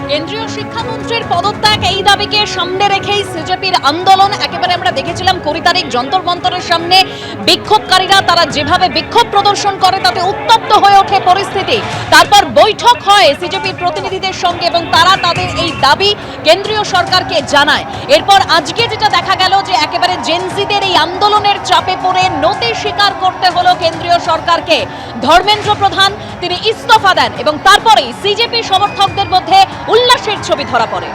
কেন্দ্রীয় শিক্ষামন্ত্রীর পদত্যাগ এই দাবিকে সামনে রেখেই সিজেপির আন্দোলন। একেবারে আমরা দেখেছিলাম 20 তারিখ যন্তর মন্তরের সামনে বিক্ষোভকারীরা তারা যেভাবে বিক্ষোভ প্রদর্শন করে তাতে উত্তপ্ত হয়ে ওঠে পরিস্থিতি। তারপর বৈঠক হয় সিজেপির প্রতিনিধিদের সঙ্গে এবং তারা তাদের এই দাবি কেন্দ্রীয় সরকারকে জানায়। এরপর আজকে যেটা দেখা গেল যে একেবারে জেনজিদের এই আন্দোলনের চাপে পড়ে নতি স্বীকার করতে হলো কেন্দ্রীয় সরকারকে। ধর্মেন্দ্র প্রধান তিনি ইস্তফা দেন এবং তারপরেই সিজেপি সমর্থকদের মধ্যে উল্লাসের ছবি ধরা পড়ে।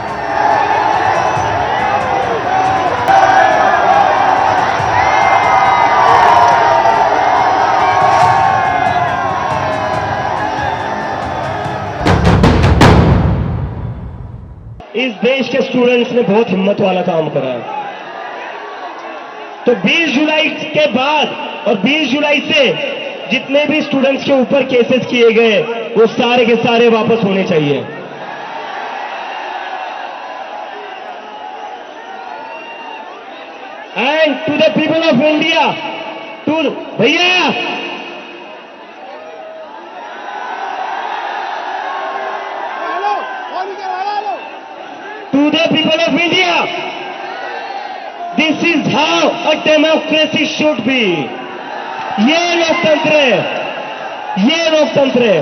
इस देश के स्टूडेंट्स ने बहुत हिम्मत वाला काम करा है। तो 20 जुलाई के बाद और 20 जुलाई से जितने भी स्टूडेंट्स के ऊपर केसेस किए गए वो सारे के सारे वापस होने चाहिए। And to the people of India, to भैया to the people of India, this is how a democracy should be. ये लोकतंत्र है, ये लोकतंत्र है।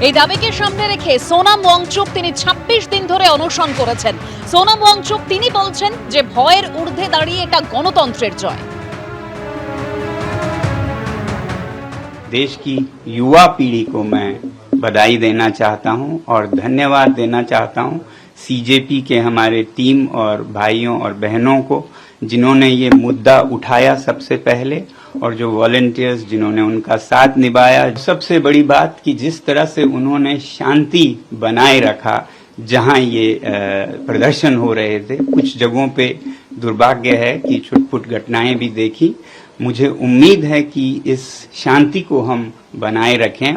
এই দাবিকে সামনে রেখে সোনাম ওয়াংচুক তিনি 26 দিন ধরে অনশন করেছেন। সোনাম ওয়াংচুক তিনি বলছেন যে ভয়ের ঊর্ধ্বে দাঁড়িয়ে এটা গণতন্ত্রের জয়। देश की युवा पीढ़ी को मैं बधाई देना चाहता हूं और धन्यवाद देना चाहता हूं सीजेपी के हमारे टीम और भाइयों और बहनों को जिन्होंने ये मुद्दा उठाया सबसे पहले, और जो वॉलंटियर्स जिन्होंने उनका साथ निभाया। सबसे बड़ी बात कि जिस तरह से उन्होंने शांति बनाए रखा जहां ये प्रदर्शन हो रहे थे। कुछ जगहों पे दुर्भाग्य है कि छुटपुट घटनाएं भी देखी। मुझे उम्मीद है कि इस शांति को हम बनाए रखें।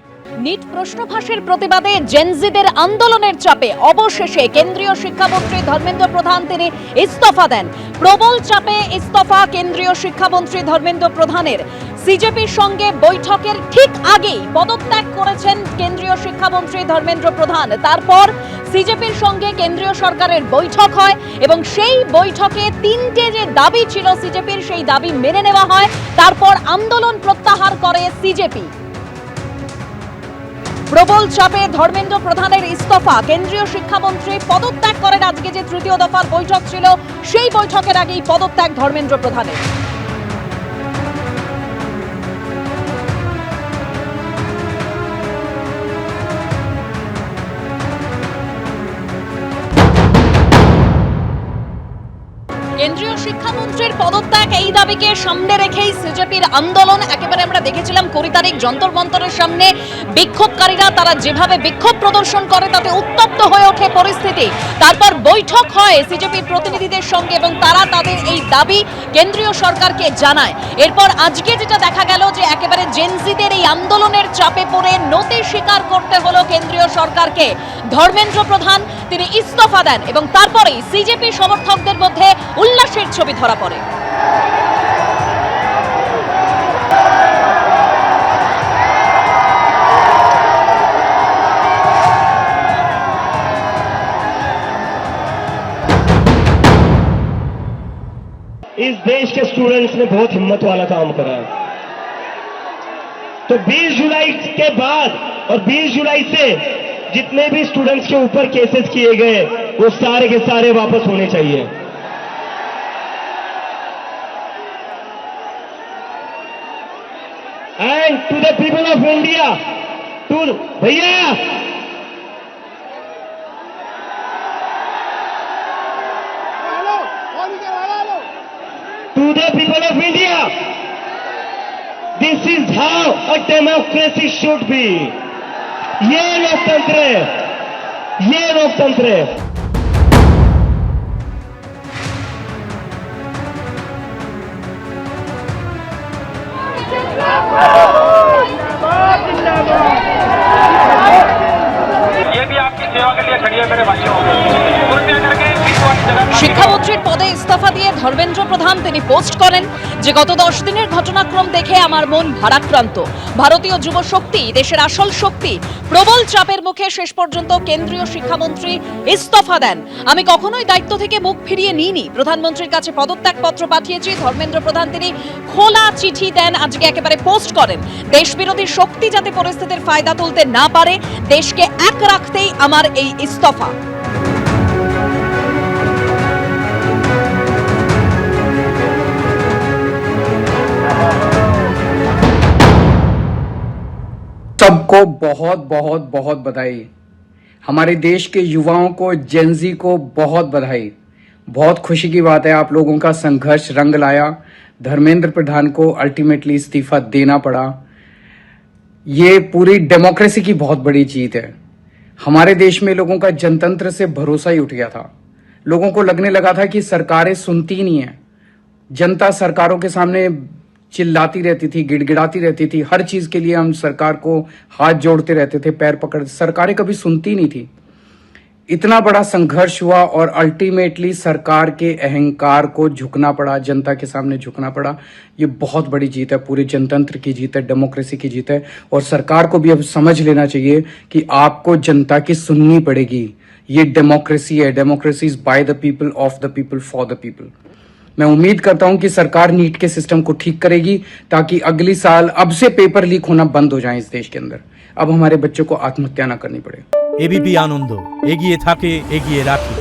নিট প্রশ্নফাঁসের প্রতিবাদে জেনজিদের আন্দোলনের চাপে অবশেষে কেন্দ্রীয় শিক্ষামন্ত্রী ধর্মেন্দ্র প্রধান তিনি ইস্তফা দেন। প্রবল চাপে ইস্তফা কেন্দ্রীয় শিক্ষামন্ত্রী ধর্মেন্দ্র প্রধানের। সিজেপির সঙ্গে বৈঠকের ঠিক আগেই পদত্যাগ করেছেন কেন্দ্রীয় শিক্ষামন্ত্রী ধর্মেন্দ্র প্রধান। তারপর সিজেপির সঙ্গে কেন্দ্রীয় সরকারের বৈঠক হয় এবং সেই বৈঠকে তিনটে যে দাবি ছিল সিজেপির সেই দাবি মেনে নেওয়া হয়। তারপর আন্দোলন প্রত্যাহার করে সিজেপি। প্রবল চাপে ধর্মেন্দ্র প্রধানের ইস্তফা, কেন্দ্রীয় শিক্ষামন্ত্রী পদত্যাগ করেন। আজকে যে তৃতীয় দফার বৈঠক ছিল সেই বৈঠকের আগেই পদত্যাগ ধর্মেন্দ্র প্রধানের। কেন্দ্রীয় শিক্ষামন্ত্রীর পদত্যাগ এই দাবিকে সামনে রেখেই সিজেপির আন্দোলন। একেবারে আমরা দেখেছিলাম 20 তারিখ যন্তর মন্তরের সামনে বিক্ষোভকারীরা তারা যেভাবে বিক্ষোভ প্রদর্শন করে তাতে উত্তপ্ত হয়ে ওঠে পরিস্থিতি। তারপর বৈঠক হয় সিজেপির প্রতিনিধিদের সঙ্গে এবং তারা তাদের এই দাবি কেন্দ্রীয় সরকারকে জানায়। এরপর আজকে যেটা দেখা গেল যে একেবারে জেনজিদের এই আন্দোলনের চাপে পড়ে নতি স্বীকার করতে হলো কেন্দ্রীয় সরকারকে। ধর্মেন্দ্র প্রধান তিনি ইস্তফা দেন এবং তারপরেই সিজেপি সমর্থকদের মধ্যে উল্লাসের ছবি ধরা পড়ে। इस देश के स्टूडेंट्स ने बहुत हिम्मत वाला काम करा है। तो 20 जुलाई के बाद और 20 जुलाई से जितने भी स्टूडेंट्स के ऊपर केसेस किए गए वो सारे के सारे वापस होने चाहिए। And to the people of India, to भैया to the people of India, this is how a democracy should be. ये लोकतंत्र है, ये लोकतंत्र है। ये भी आपकी सेवा के लिए खड़ी है मेरे भाइयों। कृपया करके শিক্ষামন্ত্রীর পদে ইস্তফা দিয়ে ধর্মেন্দ্র প্রধান প্রধান তিনি পোস্ট করেন যে গত 10 দিনের ঘটনাক্রম দেখে আমার মন ভারাক্রান্ত। ভারতীয় যুব শক্তি দেশের আসল শক্তি। প্রবল চাপের মুখে শেষ পর্যন্ত কেন্দ্রীয় শিক্ষামন্ত্রী ইস্তফা দেন। আমি কখনোই দায়িত্ব থেকে মুখ ফিরিয়ে নিইনি। প্রধানমন্ত্রীর কাছে পদত্যাগপত্র পাঠিয়েছি। ধর্মেন্দ্র প্রধান তিনি খোলা চিঠি দেন, আজকে একেবারে পোস্ট করেন দেশবিরোধী শক্তি যাতে পরিস্থিতির ফায়দা তুলতে না পারে, দেশকে এক রাখতেই আমার এই ইস্তফা। सबको बहुत बहुत बहुत बधाई। हमारे देश के युवाओं को, जेनजी को बहुत बधाई। बहुत खुशी की बात है, आप लोगों का संघर्ष रंग लाया। धर्मेंद्र प्रधान को अल्टीमेटली इस्तीफा देना पड़ा। ये पूरी डेमोक्रेसी की बहुत बड़ी जीत है। हमारे देश में लोगों का जनतंत्र से भरोसा ही उठ गया था। लोगों को लगने लगा था कि सरकारें सुनती नहीं है। जनता सरकारों के सामने चिल्लाती रहती थी, गिड़गिड़ाती रहती थी। हर चीज के लिए हम सरकार को हाथ जोड़ते रहते थे, पैर पकड़। सरकारें कभी सुनती नहीं थी। इतना बड़ा संघर्ष हुआ और अल्टीमेटली सरकार के अहंकार को झुकना पड़ा, जनता के सामने झुकना पड़ा। ये बहुत बड़ी जीत है, पूरे जनतंत्र की जीत है, डेमोक्रेसी की जीत है। और सरकार को भी अब समझ लेना चाहिए कि आपको जनता की सुननी पड़ेगी। ये डेमोक्रेसी है। Democracy is by the people, of the people, for the people. मैं उम्मीद करता हूं कि सरकार नीट के सिस्टम को ठीक करेगी ताकि अगली साल अब से पेपर लीक होना बंद हो जाए इस देश के अंदर। अब हमारे बच्चों को आत्महत्या ना करनी पड़े। एबीपी आनंद एगिए थाके एगिए राखे।